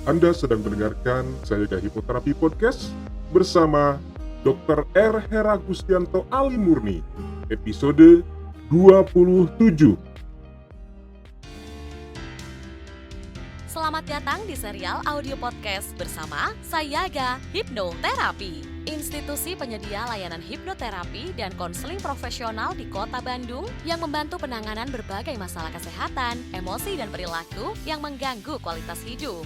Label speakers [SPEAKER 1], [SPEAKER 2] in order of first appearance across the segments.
[SPEAKER 1] Anda sedang mendengarkan Sayaga Hipnoterapi Podcast bersama Dr. R. Hera Gustianto Ali Murni, episode 27.
[SPEAKER 2] Selamat datang di serial audio podcast bersama Sayaga Hipnoterapi, institusi penyedia layanan hipnoterapi dan konseling profesional di Kota Bandung yang membantu penanganan berbagai masalah kesehatan, emosi dan perilaku yang mengganggu kualitas hidup.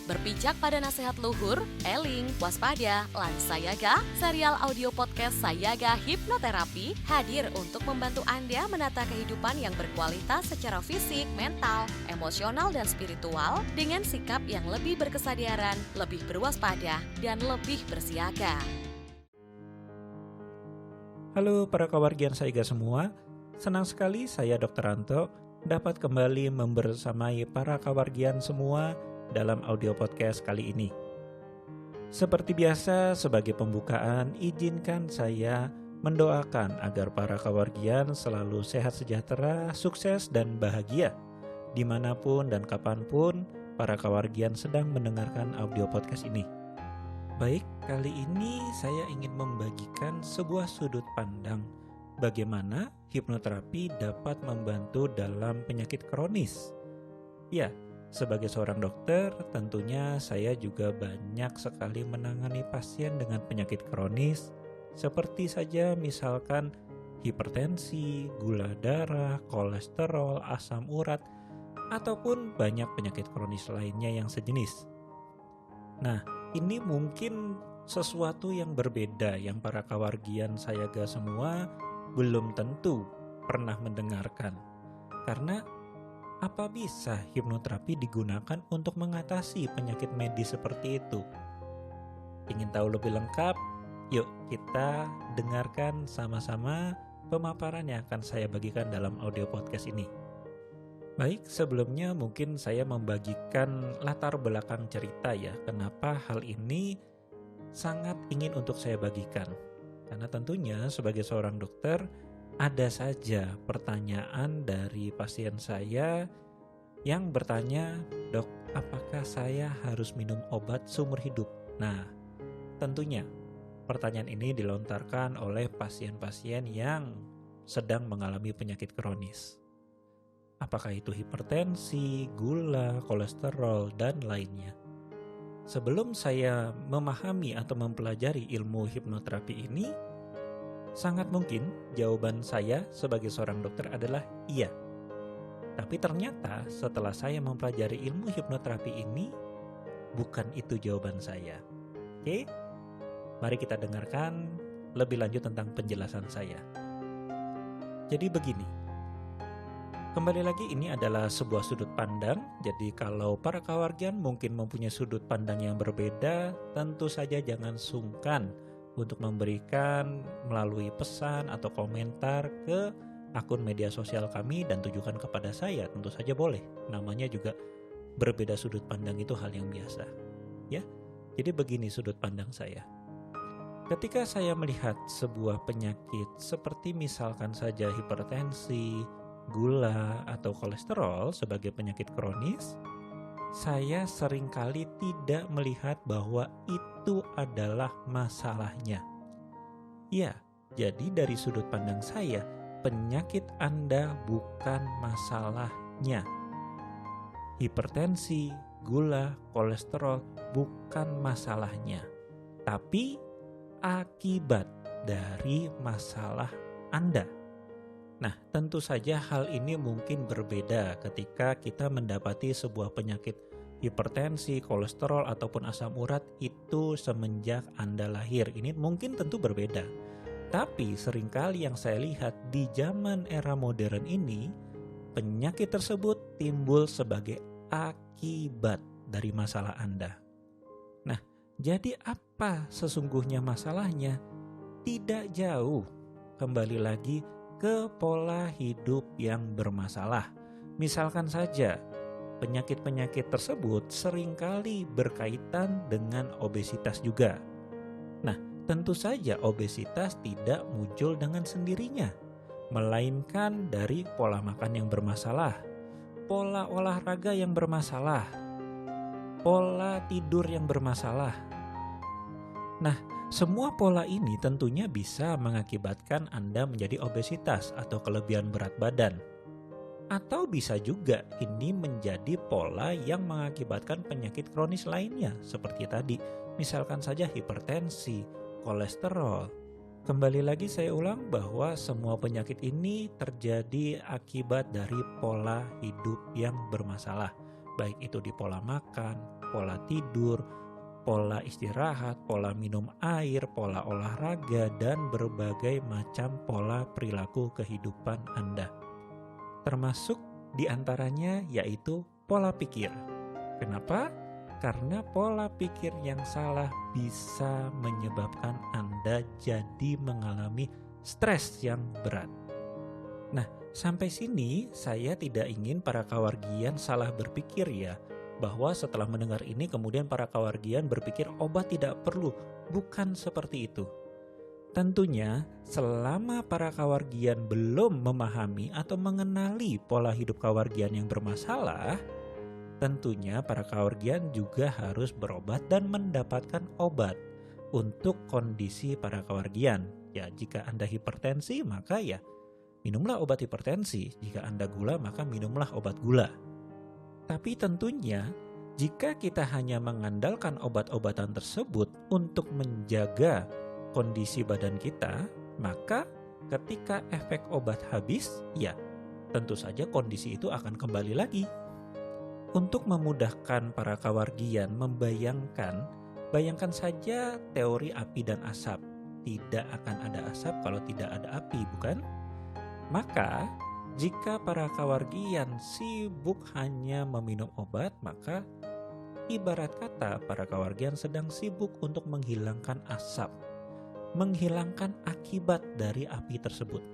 [SPEAKER 2] Berpijak pada nasihat luhur, eling, waspada, lan Sayaga, serial audio podcast Sayaga Hipnoterapi hadir untuk membantu Anda menata kehidupan yang berkualitas secara fisik, mental, emosional, dan spiritual dengan sikap yang lebih berkesadaran, lebih berwaspada, dan lebih bersiaga.
[SPEAKER 3] Halo para kawargian Sayaga semua, senang sekali saya Dr. Anto dapat kembali membersamai para kawargian semua dalam audio podcast kali ini. Seperti biasa, sebagai pembukaan, izinkan saya mendoakan agar para kawargian selalu sehat sejahtera, sukses dan bahagia dimanapun dan kapanpun para kawargian sedang mendengarkan audio podcast ini. Baik, kali ini saya ingin membagikan sebuah sudut pandang bagaimana hipnoterapi dapat membantu dalam penyakit kronis. Ya, sebagai seorang dokter, tentunya saya juga banyak sekali menangani pasien dengan penyakit kronis, seperti saja misalkan hipertensi, gula darah, kolesterol, asam urat, ataupun banyak penyakit kronis lainnya yang sejenis. Nah, ini mungkin sesuatu yang berbeda yang para kawargian Sayaga semua belum tentu pernah mendengarkan. Karena apa bisa hipnoterapi digunakan untuk mengatasi penyakit medis seperti itu? Ingin tahu lebih lengkap? Yuk kita dengarkan sama-sama pemaparan yang akan saya bagikan dalam audio podcast ini. Baik, sebelumnya mungkin saya membagikan latar belakang cerita ya, kenapa hal ini sangat ingin untuk saya bagikan. Karena tentunya sebagai seorang dokter, ada saja pertanyaan dari pasien saya yang bertanya, "Dok, apakah saya harus minum obat seumur hidup?" Nah, tentunya pertanyaan ini dilontarkan oleh pasien-pasien yang sedang mengalami penyakit kronis. Apakah itu hipertensi, gula, kolesterol, dan lainnya. Sebelum saya memahami atau mempelajari ilmu hipnoterapi ini, sangat mungkin jawaban saya sebagai seorang dokter adalah iya. Tapi ternyata setelah saya mempelajari ilmu hipnoterapi ini, bukan itu jawaban saya. Oke? Mari kita dengarkan lebih lanjut tentang penjelasan saya. Jadi begini. Kembali lagi, ini adalah sebuah sudut pandang. Jadi kalau para kawargian mungkin mempunyai sudut pandang yang berbeda, tentu saja jangan sungkan untuk memberikan melalui pesan atau komentar ke akun media sosial kami dan tujukan kepada saya. Tentu saja boleh. Namanya juga berbeda sudut pandang, itu hal yang biasa. Ya. Jadi begini sudut pandang saya. Ketika saya melihat sebuah penyakit seperti misalkan saja hipertensi, gula, atau kolesterol sebagai penyakit kronis, saya seringkali tidak melihat bahwa itu adalah masalahnya. Ya, jadi dari sudut pandang saya, penyakit Anda bukan masalahnya. Hipertensi, gula, kolesterol bukan masalahnya, tapi akibat dari masalah Anda. Nah, tentu saja hal ini mungkin berbeda ketika kita mendapati sebuah penyakit hipertensi, kolesterol, ataupun asam urat itu semenjak Anda lahir. Ini mungkin tentu berbeda. Tapi seringkali yang saya lihat di zaman era modern ini, penyakit tersebut timbul sebagai akibat dari masalah Anda. Nah, jadi apa sesungguhnya masalahnya? Tidak jauh, kembali lagi ke pola hidup yang bermasalah. Misalkan saja, penyakit-penyakit tersebut seringkali berkaitan dengan obesitas juga. Nah, tentu saja obesitas tidak muncul dengan sendirinya, melainkan dari pola makan yang bermasalah, pola olahraga yang bermasalah, pola tidur yang bermasalah. Nah, semua pola ini tentunya bisa mengakibatkan Anda menjadi obesitas atau kelebihan berat badan. Atau bisa juga ini menjadi pola yang mengakibatkan penyakit kronis lainnya seperti tadi, misalkan saja hipertensi, kolesterol. Kembali lagi saya ulang bahwa semua penyakit ini terjadi akibat dari pola hidup yang bermasalah. Baik itu di pola makan, pola tidur, pola istirahat, pola minum air, pola olahraga, dan berbagai macam pola perilaku kehidupan Anda. Termasuk diantaranya yaitu pola pikir. Kenapa? Karena pola pikir yang salah bisa menyebabkan Anda jadi mengalami stres yang berat. Nah, sampai sini saya tidak ingin para kawargian salah berpikir ya, bahwa setelah mendengar ini kemudian para kawargian berpikir obat tidak perlu. Bukan seperti itu. Tentunya selama para kawargian belum memahami atau mengenali pola hidup kawargian yang bermasalah, tentunya para kawargian juga harus berobat dan mendapatkan obat untuk kondisi para kawargian. Ya, jika Anda hipertensi maka ya minumlah obat hipertensi, jika Anda gula maka minumlah obat gula. Tapi tentunya jika kita hanya mengandalkan obat-obatan tersebut untuk menjaga kondisi badan kita, maka ketika efek obat habis, ya tentu saja kondisi itu akan kembali lagi. Untuk memudahkan para kawargian bayangkan saja teori api dan asap. Tidak akan ada asap kalau tidak ada api, bukan? Maka jika para kawargian sibuk hanya meminum obat, maka ibarat kata para kawargian sedang sibuk untuk menghilangkan asap, menghilangkan akibat dari api tersebut.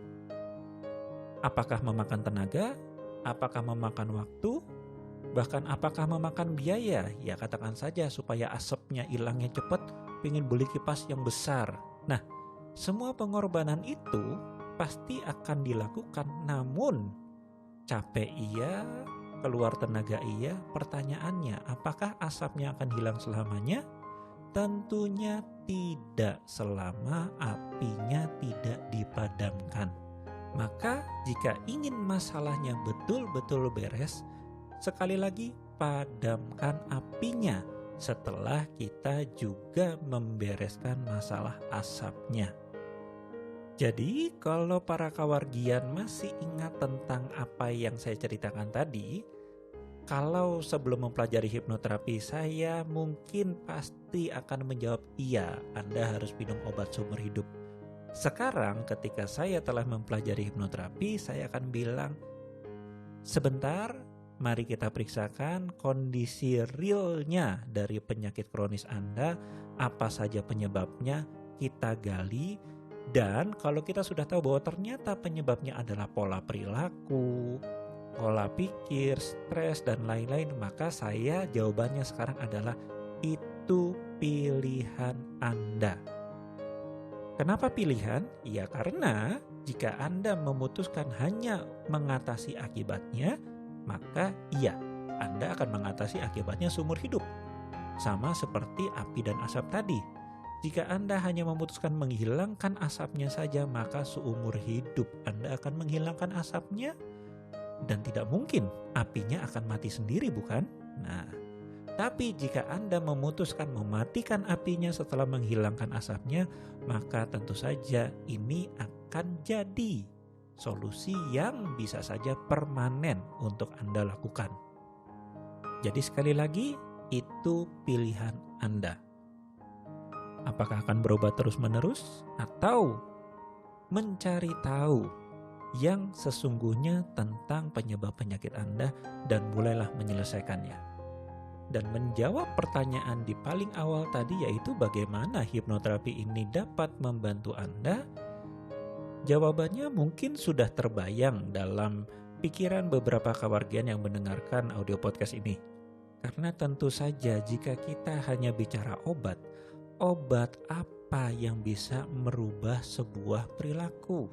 [SPEAKER 3] Apakah memakan tenaga? Apakah memakan waktu? Bahkan apakah memakan biaya? Ya katakan saja supaya asapnya hilangnya cepat, pengen beli kipas yang besar. Nah, semua pengorbanan itu pasti akan dilakukan, namun capek iya, keluar tenaga iya. Pertanyaannya, apakah asapnya akan hilang selamanya? Tentunya tidak selama apinya tidak dipadamkan. Maka jika ingin masalahnya betul-betul beres, sekali lagi padamkan apinya setelah kita juga membereskan masalah asapnya. Jadi kalau para kawargian masih ingat tentang apa yang saya ceritakan tadi, kalau sebelum mempelajari hipnoterapi saya mungkin pasti akan menjawab iya, Anda harus minum obat seumur hidup. Sekarang ketika saya telah mempelajari hipnoterapi, saya akan bilang, sebentar, mari kita periksakan kondisi realnya dari penyakit kronis Anda, apa saja penyebabnya, kita gali. Dan kalau kita sudah tahu bahwa ternyata penyebabnya adalah pola perilaku, pola pikir, stres, dan lain-lain, maka jawabannya sekarang adalah itu pilihan Anda. Kenapa pilihan? Ya karena jika Anda memutuskan hanya mengatasi akibatnya, maka iya, Anda akan mengatasi akibatnya seumur hidup. Sama seperti api dan asap tadi. Jika Anda hanya memutuskan menghilangkan asapnya saja, maka seumur hidup Anda akan menghilangkan asapnya. Dan tidak mungkin apinya akan mati sendiri, bukan? Nah, tapi jika Anda memutuskan mematikan apinya setelah menghilangkan asapnya, maka tentu saja ini akan jadi solusi yang bisa saja permanen untuk Anda lakukan. Jadi sekali lagi, itu pilihan Anda. Apakah akan berobat terus-menerus atau mencari tahu yang sesungguhnya tentang penyebab penyakit Anda dan mulailah menyelesaikannya. Dan menjawab pertanyaan di paling awal tadi, yaitu bagaimana hipnoterapi ini dapat membantu Anda, jawabannya mungkin sudah terbayang dalam pikiran beberapa kawargian yang mendengarkan audio podcast ini. Karena tentu saja jika kita hanya bicara obat apa yang bisa merubah sebuah perilaku?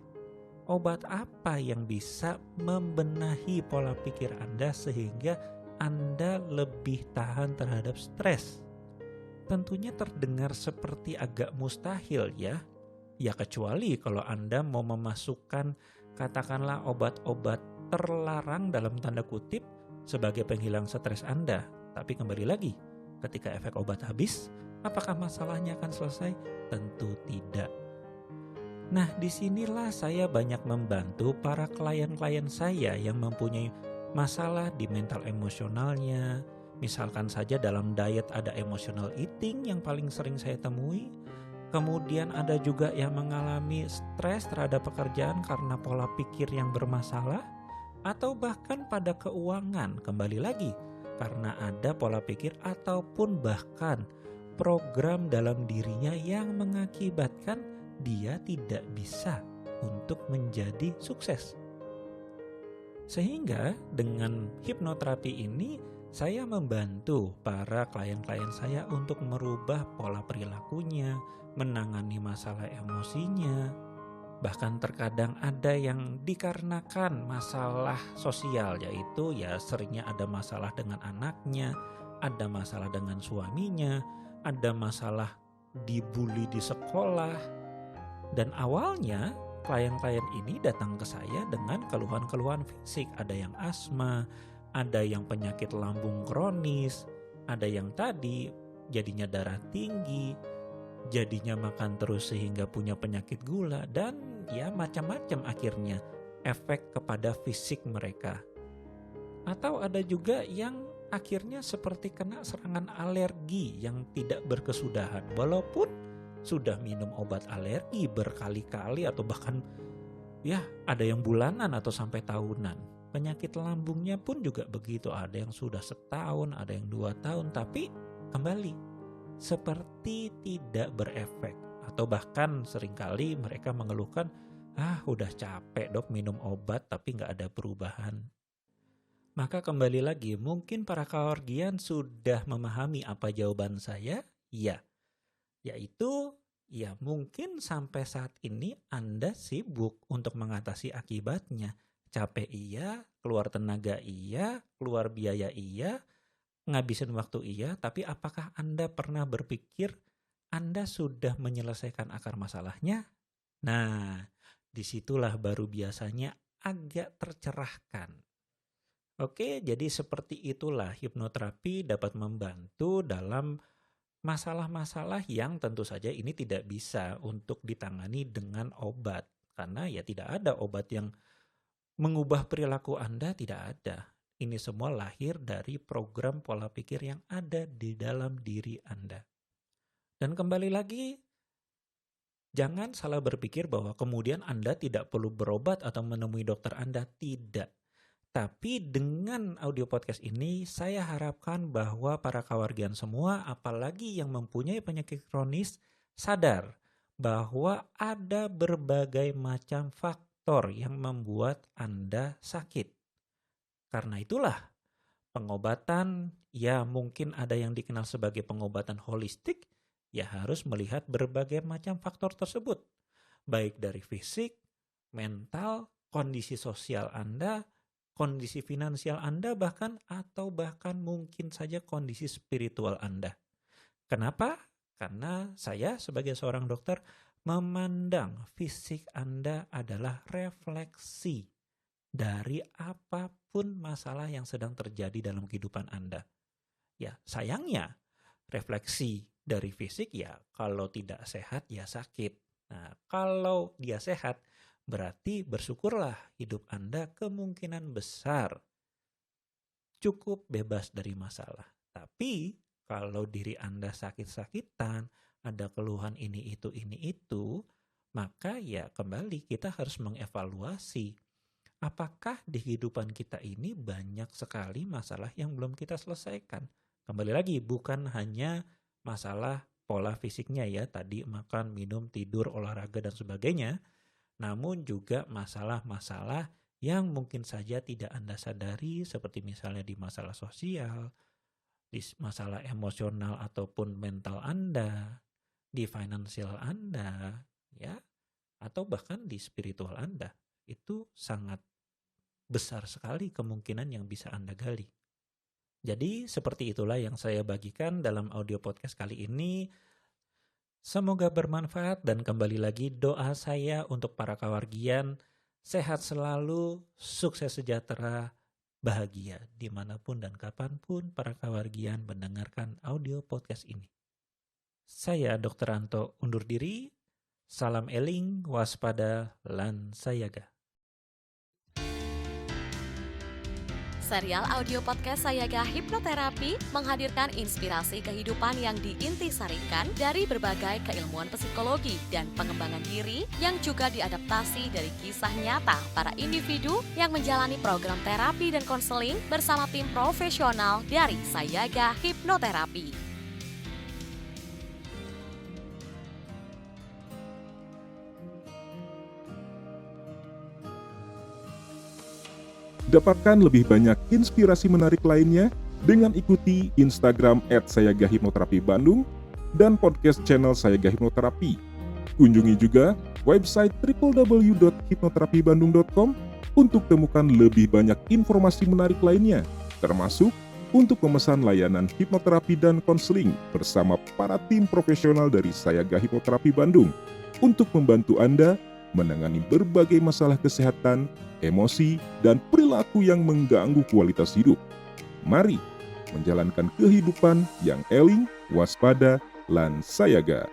[SPEAKER 3] Obat apa yang bisa membenahi pola pikir Anda sehingga Anda lebih tahan terhadap stres. Tentunya terdengar seperti agak mustahil ya. Ya kecuali kalau Anda mau memasukkan katakanlah obat-obat terlarang dalam tanda kutip sebagai penghilang stres Anda. Tapi kembali lagi, ketika efek obat habis, apakah masalahnya akan selesai? Tentu tidak. Nah, disinilah saya banyak membantu para klien-klien saya yang mempunyai masalah di mental emosionalnya. Misalkan saja dalam diet ada emotional eating yang paling sering saya temui. Kemudian ada juga yang mengalami stres terhadap pekerjaan karena pola pikir yang bermasalah. Atau bahkan pada keuangan, kembali lagi. Karena ada pola pikir ataupun bahkan program dalam dirinya yang mengakibatkan dia tidak bisa untuk menjadi sukses. Sehingga dengan hipnoterapi ini saya membantu para klien-klien saya untuk merubah pola perilakunya, menangani masalah emosinya. Bahkan terkadang ada yang dikarenakan masalah sosial, yaitu ya seringnya ada masalah dengan anaknya, ada masalah dengan suaminya, ada masalah dibully di sekolah. Dan awalnya klien-klien ini datang ke saya dengan keluhan-keluhan fisik. Ada yang asma, ada yang penyakit lambung kronis, ada yang tadi jadinya darah tinggi, jadinya makan terus sehingga punya penyakit gula, dan ya macam-macam akhirnya efek kepada fisik mereka. Atau ada juga yang akhirnya seperti kena serangan alergi yang tidak berkesudahan, walaupun sudah minum obat alergi berkali-kali atau bahkan ya ada yang bulanan atau sampai tahunan. Penyakit lambungnya pun juga begitu, ada yang sudah setahun, ada yang 2 tahun, tapi kembali seperti tidak berefek. Atau bahkan seringkali mereka mengeluhkan, udah capek dok minum obat tapi gak ada perubahan. Maka kembali lagi, mungkin para kawargian sudah memahami apa jawaban saya? Ya, yaitu ya mungkin sampai saat ini Anda sibuk untuk mengatasi akibatnya. Capek iya, keluar tenaga iya, keluar biaya iya, ngabisin waktu iya, tapi apakah Anda pernah berpikir Anda sudah menyelesaikan akar masalahnya? Nah, disitulah baru biasanya agak tercerahkan. Oke, jadi seperti itulah hipnoterapi dapat membantu dalam masalah-masalah yang tentu saja ini tidak bisa untuk ditangani dengan obat. Karena ya tidak ada obat yang mengubah perilaku Anda, tidak ada. Ini semua lahir dari program pola pikir yang ada di dalam diri Anda. Dan kembali lagi, jangan salah berpikir bahwa kemudian Anda tidak perlu berobat atau menemui dokter Anda, tidak. Tapi dengan audio podcast ini, saya harapkan bahwa para kawargian semua, apalagi yang mempunyai penyakit kronis, sadar bahwa ada berbagai macam faktor yang membuat Anda sakit. Karena itulah, pengobatan ya mungkin ada yang dikenal sebagai pengobatan holistik, ya harus melihat berbagai macam faktor tersebut. Baik dari fisik, mental, kondisi sosial Anda, kondisi finansial Anda atau bahkan mungkin saja kondisi spiritual Anda. Kenapa? Karena saya sebagai seorang dokter memandang fisik Anda adalah refleksi dari apapun masalah yang sedang terjadi dalam kehidupan Anda. Ya, sayangnya refleksi dari fisik ya kalau tidak sehat ya sakit. Nah, kalau dia sehat berarti bersyukurlah hidup Anda kemungkinan besar cukup bebas dari masalah. Tapi kalau diri Anda sakit-sakitan, ada keluhan ini itu, maka ya kembali kita harus mengevaluasi. Apakah di kehidupan kita ini banyak sekali masalah yang belum kita selesaikan? Kembali lagi, bukan hanya masalah pola fisiknya ya, tadi makan, minum, tidur, olahraga dan sebagainya. Namun juga masalah-masalah yang mungkin saja tidak Anda sadari, seperti misalnya di masalah sosial, di masalah emosional ataupun mental Anda, di finansial Anda, ya, atau bahkan di spiritual Anda. Itu sangat besar sekali kemungkinan yang bisa Anda gali. Jadi seperti itulah yang saya bagikan dalam audio podcast kali ini. Semoga bermanfaat dan kembali lagi doa saya untuk para kawargian, sehat selalu, sukses sejahtera, bahagia dimanapun dan kapanpun para kawargian mendengarkan audio podcast ini. Saya Dr. Anto undur diri, salam eling, waspada, lan sayaga.
[SPEAKER 2] Serial audio podcast Sayaga Hipnoterapi menghadirkan inspirasi kehidupan yang diintisarikan dari berbagai keilmuan psikologi dan pengembangan diri yang juga diadaptasi dari kisah nyata para individu yang menjalani program terapi dan konseling bersama tim profesional dari Sayaga Hipnoterapi.
[SPEAKER 1] Dapatkan lebih banyak inspirasi menarik lainnya dengan ikuti Instagram @sayagahipnoterapi_bandung dan podcast channel Sayaga Hipnoterapi. Kunjungi juga website www.hipnoterapibandung.com untuk temukan lebih banyak informasi menarik lainnya, termasuk untuk memesan layanan hipnoterapi dan konseling bersama para tim profesional dari Sayaga Hipnoterapi Bandung untuk membantu Anda menangani berbagai masalah kesehatan, emosi, dan perilaku yang mengganggu kualitas hidup. Mari menjalankan kehidupan yang eling, waspada, lan sayaga.